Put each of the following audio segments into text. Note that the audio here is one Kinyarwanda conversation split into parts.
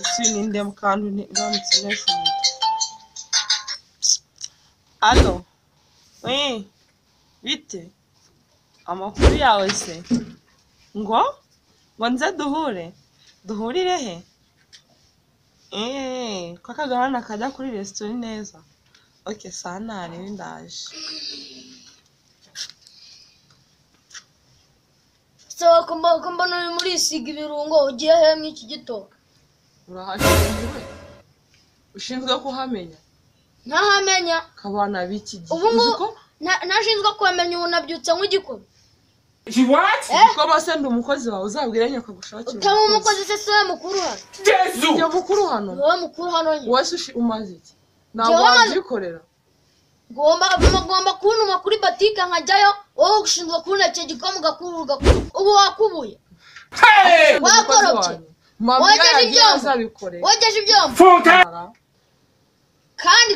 sininde mukandi uramutse neshumye. Allo. Oui. Bite? Amakuru yawe se? Ngo nze duhurire he? Kwa kagahana kajya kuri restaurant neza. Okay, sana rero ndaje. So kumbona uri muri isiga ibirungo ugiye he mw'iki gitoka? Urahashinzwe? Ushinzwe kuhamenya? Ntahamenya. Kabana biki gihe? Ubu nashinzwe kuhamenya ubu nabyutse nk'igikoma. What? Ko base ndi umukozi wawe uzabwire nyoko gushakira. Utaba umukozi se se mukuru hano. Yesu. Njye mukuru hano. Wowe mukuru hano nyine. Wese umaze iki? Ntabwo wazikorera. Ngomba kuntuma kuri batike nkajyayo wowe ushinzwe kuntekera igikoma ugakura ubu wakubuye. Wakorobye. Wageje ibyombo. Wageje ibyombo. Kandi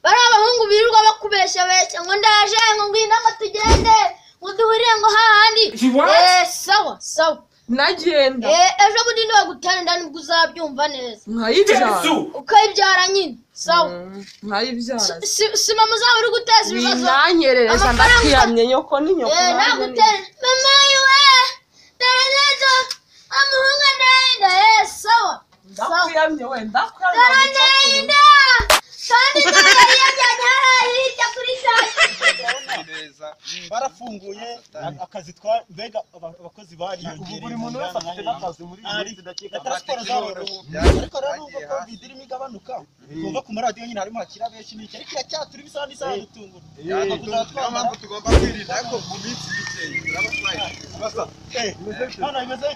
bari abahungu birirwa bakubeshya ngo ndaje ngo ngwino ngo tugende ngo duhurire ngo hahandi. Sawa nagenda ejo bundi ndagutera ndani bwo uzabyumva neza nkayibyara ukayibyara nyine. Sawa nkayibyara si mama uzaba uri guteza ibibazo nanyerereza ndakiyamye nyoko n'inyoko nagutera mama yiwe terezo amuhunga ndenda. Sawa ndakuyamye we ndakuyamye kandi hirya kuri neza barafunguye akazi mbega abakozi bariyongereye. Buri muntu wese afite n'akazi muri iyi dakika. Transport zaroroshye ariko rero nubwo covid irimo igabanuka kumva ku maradiyo nyine harimo hakira benshi n'iki ariko iracyaturi ibisaha n'isaha gutungura. Yego kuzatwara tugomba kwirinda ariko mu minsi mike turabaswaye. Basa hano imeze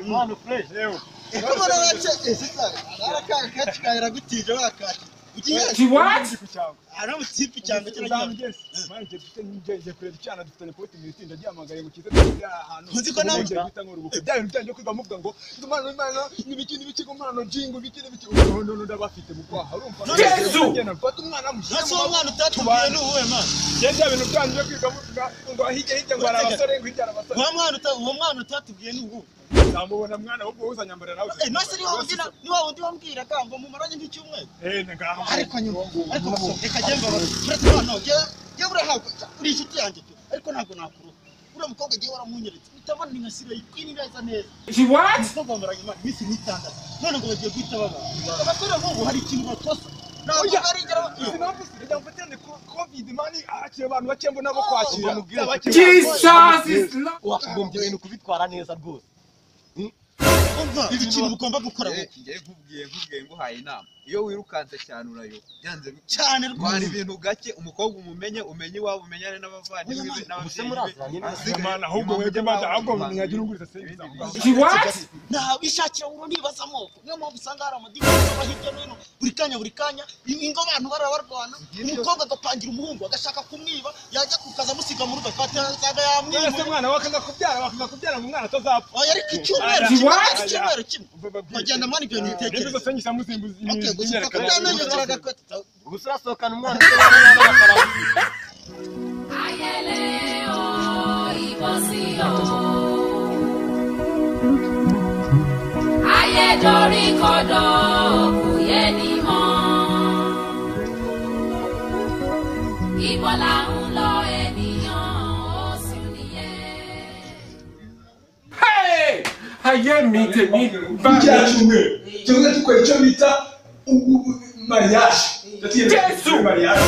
mwana fresh yewe. Kama narache sasa araka kachikaira gutije wakati Ara mutipi cyangwa kirajya manje dufite kureba cyana dufite poti mu itinda ryamagaye mu kiza ahantu nzi ko nawe bita ngo rubuke bya bintu byanjye kwiga muvuga ngo imana n'ibiki ko mpano jingo biki no ndabafite mu kwa urumva ngena mfata umwana mushyira so umwana utatubwiye n'uwe man je bya bintu byanjye kwiga muvuga ngo hirya ngo arabasore ngo hirya arabasore uwo mwana utatubwiye n'uwe zamubona mwana wo guhuza nyambara nawe nose ni wa wundi wambwira ngo mumaranye nk'icyumweru ngaho ariko nyuma ariko reka gemba uretse hano je urahabwa uri inshuti yanjye ariko ntabwo nakuru uriya mukobwa agiye waramunyeretse utabona ni nka ikwini neza neza umukobwa wambaranye imana iminsi n'itandatu none ngo bagiye guhita baba abasore nk'ubu hari ikintu batosa ntabwo barigera reka mfatane covid mani akira abantu bakembo nabo kwakira Jesus wakugombye ibintu kubitwara neza rwose. Ibi kintu ugomba gukora ngiye nkubwiye ngo haye inama iyo wirukanze cyane urayo byanze cyane rwari ibintu gake umukobwa umenye iwabo umenyane n'abavandimwe n'ababyeyi ahubwo wege maze ahubwo mwagira unguriza service na bishakira uro nibaza amoko niyo mpamvu usanga hari amadini hirya no hino buri kanya ingo abantu barabarwana umukobwa agapangira umuhungu agashaka kumwiba yajya kukaza musiga mu rugo akazaga yamwiba ese mwana wakanga kubyara mu mwana atazapfa ariko icyumweru kimwe bagenda mani ibyo nitekereza senyisa muzimbuzi ubusirasohokana umwana ayeleo ibosio ayedori kodo kuyenimo ibola nlo ènìyàn osuniye hey haye mite mi cyangwa tukora icyo bita mariage Yesu mariage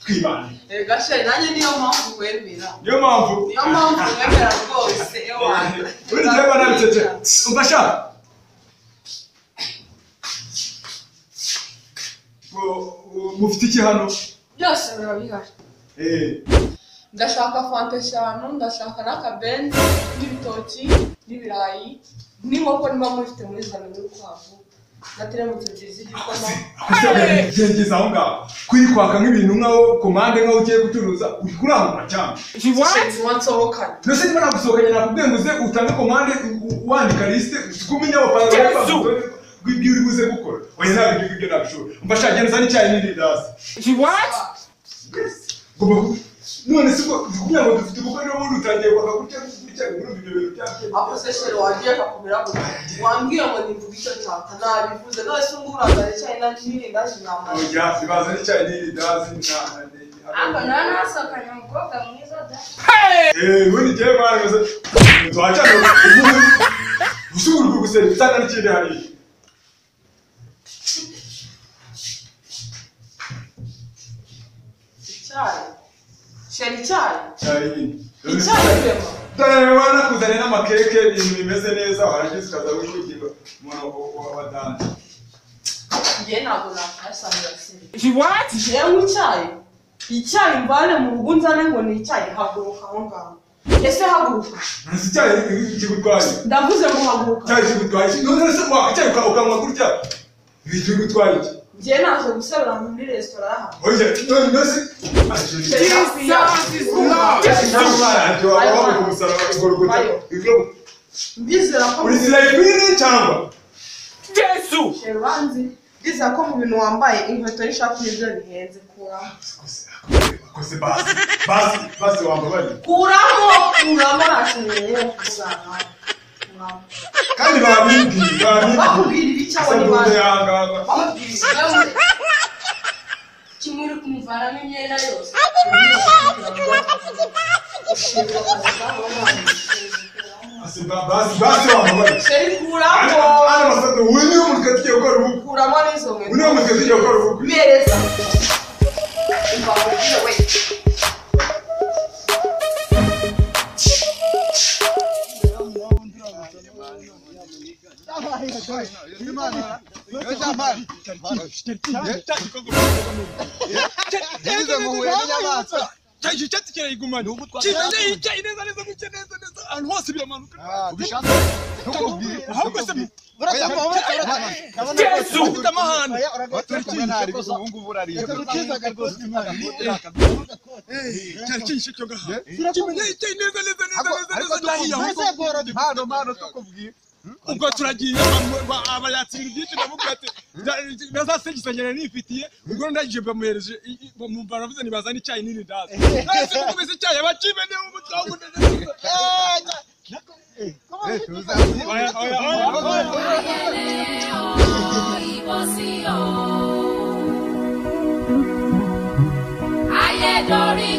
twibana gashe nanjye niyo mpamvu wemera niyo mpamvu wemera rwose ewana uri cyangwa nabicece umfasha mufite iki hano byose birabihari ndashaka fanta 5 ndashaka n'akabenzi n'ibitoki n'ibirayi n'inkoko niba mufite muri zano y'urukwavu nateramutse byiza igikoma ngeze aho ngaho kwikwaka nk'ibintu nkaho komande nkaho ugiye gucuruza uri kurangura cyane wansohokana nose niba nagusohokanye nakubwiye ngo uze utange komande wandika liste kumenya abapanga bw'ibyo uri buze gukora oya ntabwo ibyo nabishobora umfasha genda uzane icyayi n'indi dasi none se kugira ngo dufite ubukwe n'ubundi utangiye kwaka gutya wicaye muri ibyo bintu byabyo Ako se sheri wagiye kakubwira ngo wambwiye ngo nimvuga icyo nshaka nabivuze none se ubwo urazana icyayi n'irindazi namara oya ibaze n'icyayi n'irindazi Ako nawe nasakanye umukobwa mwiza da. ubundi igihe mwana tuhacana usubirwa gusera itanga n'ikindi hariya icyayi sheri icyayi nyine icyayi rema dore wanakuzanye n'amakeke ibintu bimeze neza warangiza ukaza wivugira umuntu wa dance njye ntabwo nakasanga sheri What? njyewe icyayi mvane mu rugo nzane ngo ni icyayi haguruka aho ngaho ese haguruka nasi icyayi kigutwaye ndavuze ngo haguruka icyayi kigutwaye none se icyayi ukanywa gutya kigutwaye iki njye naje gusabira muri resitora y'ahantu oya none se Jesus is Lord. mbizera ko urizira ikwini cyangwa Jesus. sheri uranzi mbizera ko mu bintu wambaye inkweto n'ishati nibyo bihenze kuramo kose basi wambabariye kuramo ntakintu kuzana kandi babibwira bakubwira ibicyawe n'ibandi Kimuri kumuvaramo imyenda yose. basi wambabariye sheri kuramo ana masado uyu niwe muntu tugiye gukora ubukwe kuramo n'izo uyu niwe muntu tugiye gukora ubukwe bihereza umva mubwire we ubwo turagiye abayatsira ibyinshi ndamubwira ati nazasengisanyana nifitiye ubwo ndagije bamuhereje baravuze nibazana icyayi n'irindazi nase mukubise icyayi abacibe niwe umutwe Ayé dorí